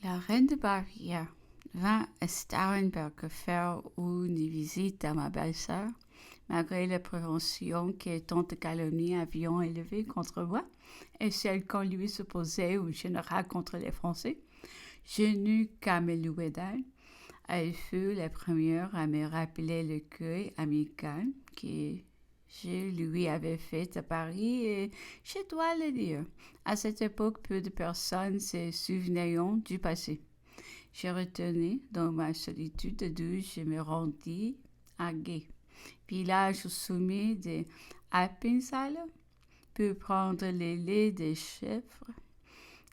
La reine de Bavière vint à Starnberg faire une visite à ma belle-sœur, malgré la prévention que tante calomnie avions élevée contre moi et celle qu'on lui supposait au général contre les Français. Je n'eus qu'à me louer d'elle. Elle fut la première à me rappeler l'accueil amical que je lui avais fait à Paris et je dois le dire, à cette époque, peu de personnes se souvenaient du passé. Je retenais dans ma solitude d'où je me rendis à Gay, village au sommet de Appenzell, pour prendre les laits des chèvres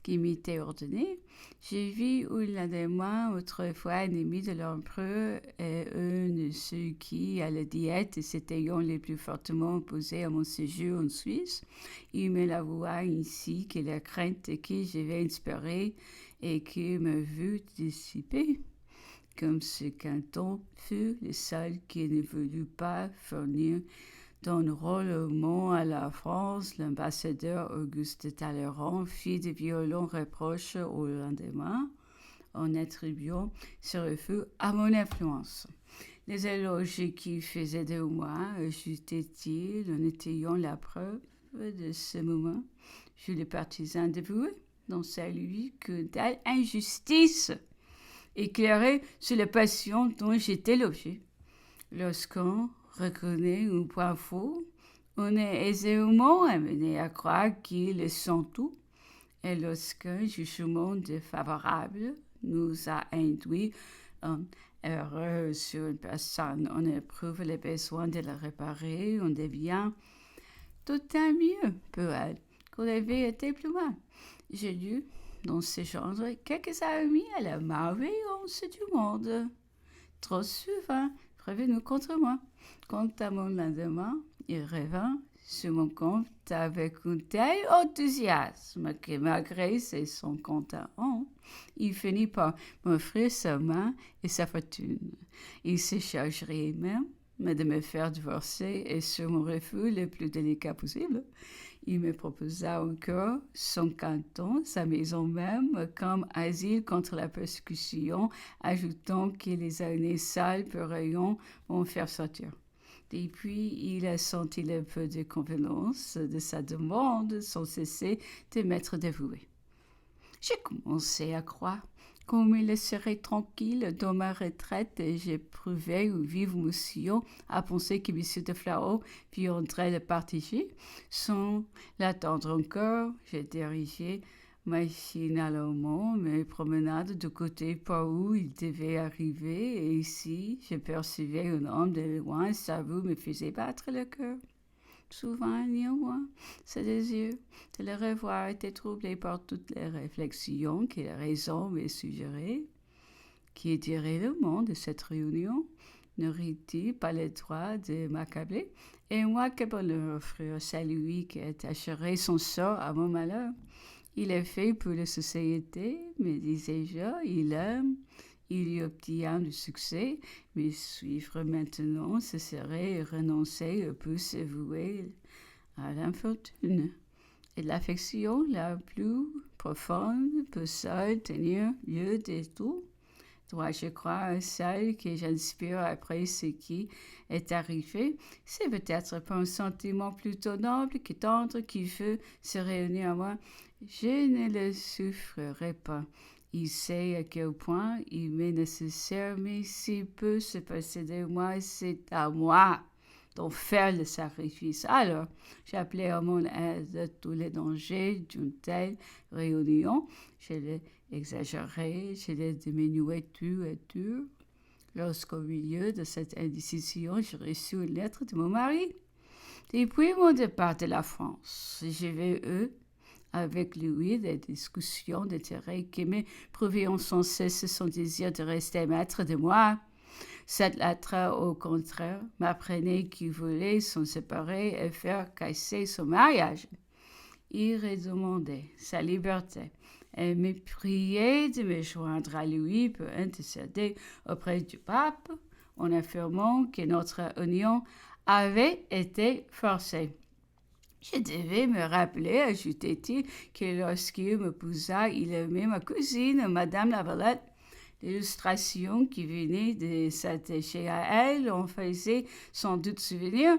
qui m'était ordonné. J'ai vu où l'un des mois, autrefois ennemi de l'empereur, et un de ceux qui, à la diète, s'étaient les plus fortement opposés à mon séjour en Suisse. Il me l'avoua ainsi que la crainte que j'avais inspirée et qui me vut dissiper. Comme ce canton fut le seul qui ne voulut pas fournir d'enrôlement à la France, l'ambassadeur Auguste Talleyrand fit de violents reproches au lendemain en attribuant ce refus à mon influence. Les éloges qu'il faisait de moi ajoutaient-ils en étayant la preuve de ce moment. Je le partisan dévoué dans celui que telle injustice éclairait sur la passion dont j'étais l'objet. Lorsqu'on reconnaît un point faux, on est aisément amené à croire qu'ils sont tout. Et lorsqu'un jugement défavorable nous a induit en erreur sur une personne, on éprouve le besoin de la réparer, on devient tout un mieux pour elle qu'on avait été plus mal. J'ai lu dans ce genre quelques amis à la malveillance du monde. Trop souvent prévenu contre moi. Quant à mon lendemain, il revint sur mon compte avec un tel enthousiasme que malgré son compte à honte, il finit par m'offrir sa main et sa fortune. Il se chargerait même de me faire divorcer et sur mon refus le plus délicat possible. Il me proposa encore son canton, sa maison même, comme asile contre la persécution, ajoutant que les années sales pourraient m'en faire sortir. Depuis, il a senti le peu de convenance de sa demande sans cesser de m'être dévoué. J'ai commencé à croire qu'on me laisserait tranquille dans ma retraite et j'éprouvais une vive émotion à penser que M. de Flarot viendrait le partager. Sans l'attendre encore, j'ai dirigé machinalement mes promenades du côté par où il devait arriver et ici, je percevais un homme de loin, sa vue me faisait battre le cœur. Souvent, néanmoins, ce désir de le revoir était troublé par toutes les réflexions que la raison me suggérait. Qui dirait le monde de cette réunion? N'aurait-il pas le droit de m'accabler? Et moi, que bonheur offrir à lui qui attacherait son sort à mon malheur? Il est fait pour la société, me disais-je, il aime. Il y obtient du succès, mais suivre maintenant, ce serait renoncer au plus se vouer à l'infortune. Et l'affection la plus profonde peut seule tenir lieu de tout. Dois-je croire à celle que j'inspire après ce qui est arrivé? C'est peut-être pas un sentiment plutôt noble que tendre qui veut se réunir à moi. Je ne le souffrirai pas. Il sait à quel point il m'est nécessaire, mais s'il peut se passer de moi, c'est à moi d'en faire le sacrifice. Alors, j'appelais à mon aide tous les dangers d'une telle réunion. Je les exagérais, je les diminuais tout et tout. Lorsqu'au milieu de cette indécision, j'ai reçu une lettre de mon mari. Depuis mon départ de la France, je vais avec lui des discussions d'intérêt qui me prouvaient sans cesse son désir de rester maître de moi. Cette lettre, au contraire, m'apprenait qu'il voulait s'en séparer et faire casser son mariage. Il redemandait sa liberté et me priait de me joindre à lui pour intercéder auprès du pape en affirmant que notre union avait été forcée. Je devais me rappeler, ajoutait-il, que lorsqu'il m'épousa, il aimait ma cousine, Madame Lavalette. L'illustration qui venait de s'attacher à elle en faisait sans doute souvenir.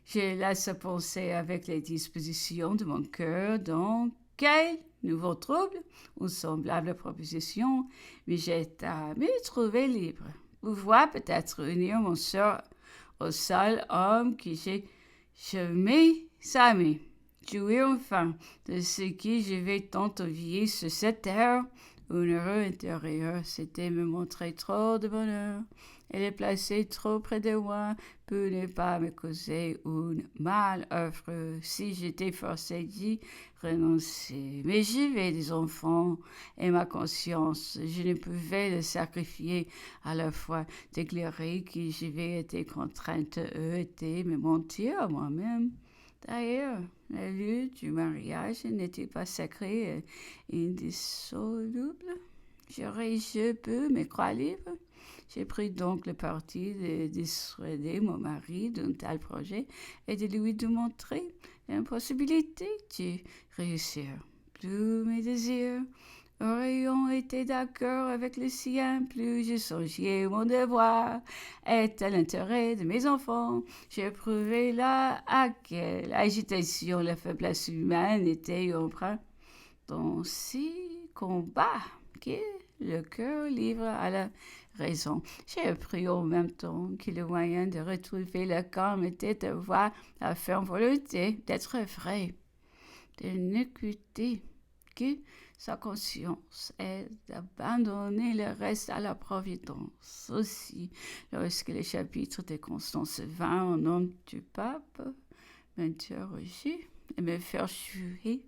Je laisse penser avec les dispositions de mon cœur dans quel nouveau trouble ou semblable proposition, mais j'ai à me trouver libre. Pouvoir peut-être unir mon sort au seul homme que j'ai jamais aimé. Jouir enfin de ce qui je vais tant envier sur cette terre. Un heureux intérieur, c'était me montrer trop de bonheur. Elle est placée trop près de moi pour ne pas me causer une malheureuse si j'étais forcée d'y renoncer. Mais j'y vais des enfants et ma conscience, je ne pouvais le sacrifier à la fois déclarer que j'avais été contrainte de me mentir à moi-même. D'ailleurs, la lutte du mariage n'était pas sacrée et indissoluble. Je peux me croire libre. J'ai pris donc le parti de dissuader mon mari d'un tel projet et de lui démontrer l'impossibilité de réussir. Plus mes désirs aurions été d'accord avec le sien, plus je songeais mon devoir et à l'intérêt de mes enfants. J'éprouvais là à quelle agitation la faiblesse humaine était empreinte dans si combat que le cœur livre à la raison. J'ai appris en même temps que le moyen de retrouver le calme était d'avoir la ferme volonté d'être vrai, de n'écouter que sa conscience et d'abandonner le reste à la providence. Aussi, lorsque le chapitre de Constance vint au nom du pape, m'interroger et me faire jurer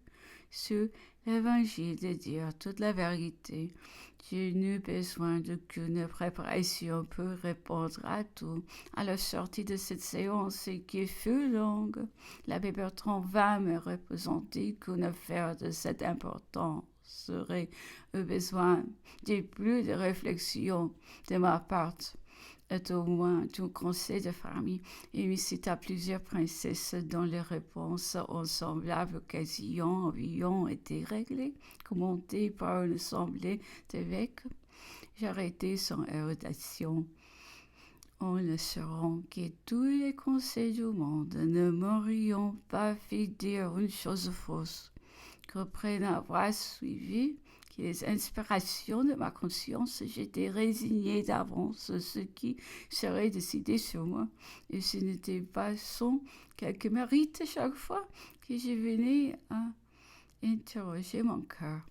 sur l'évangile de dire toute la vérité. Je n'eus besoin d'aucune préparation pour répondre à tout. À la sortie de cette séance qui fut longue, l'abbé Bertrand vint me représenter qu'une affaire de cette importance serait au besoin de plus de réflexion de ma part et au moins d'un conseil de famille. Il me cita plusieurs princesses dont les réponses en semblable occasion avions été réglées, commentées par une assemblée d'évêques. J'arrêtai son érudition en assurant que tous les conseils du monde ne m'aurions pas fait dire une chose fausse, qu'après n'avoir suivi que les inspirations de ma conscience, j'étais résignée d'avance à ce qui serait décidé sur moi, et ce n'était pas sans quelque mérite chaque fois que je venais à interroger mon cœur.